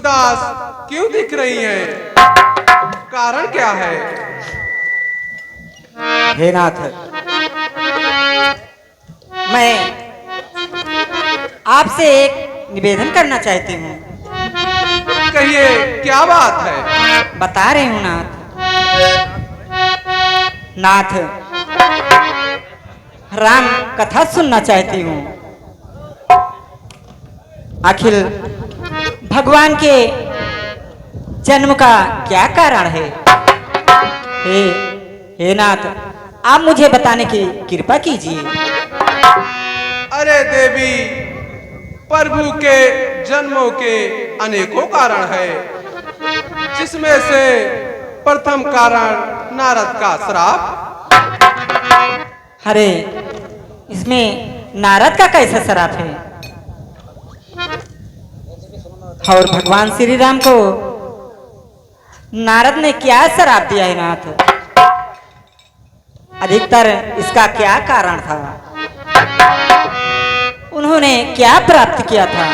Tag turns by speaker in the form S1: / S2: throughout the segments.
S1: उदास क्यों दिख रही हैं? कारण क्या है?
S2: हे नाथ, मैं आपसे एक निवेदन करना चाहती हूँ।
S1: कहिए, क्या बात है?
S2: बता रही हूँ नाथ। नाथ, राम कथा सुनना चाहती हूँ। आखिर भगवान के जन्म का क्या कारण है? हे नाथ, आप मुझे बताने की कृपा कीजिए।
S1: अरे देवी, प्रभु के जन्मों के अनेकों कारण है, जिसमें से प्रथम कारण नारद का श्राप।
S2: अरे, इसमें नारद का कैसा श्राप है? और भगवान श्री राम को नारद ने क्या श्राप दिया है नाथ? अधिकतर इसका क्या कारण था? उन्होंने क्या प्राप्त किया था?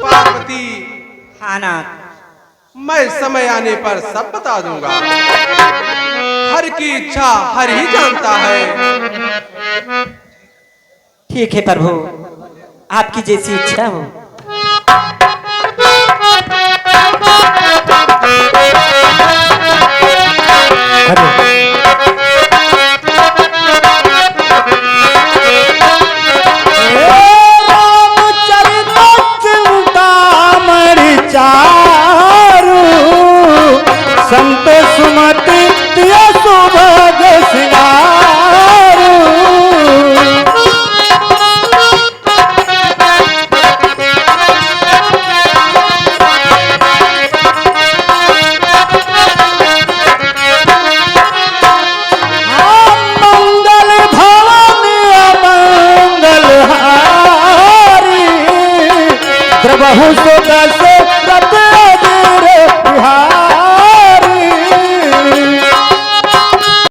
S1: पार्वती,
S2: हाँ नाथ,
S1: मैं समय आने पर सब बता दूंगा। हर की इच्छा हर ही जानता है।
S2: ठीक है प्रभु, आपकी जैसी इच्छा हो।
S3: संत सुमति दिया सुभग सिंगारू। मंगल भवन अमंगल हारी, द्रवहु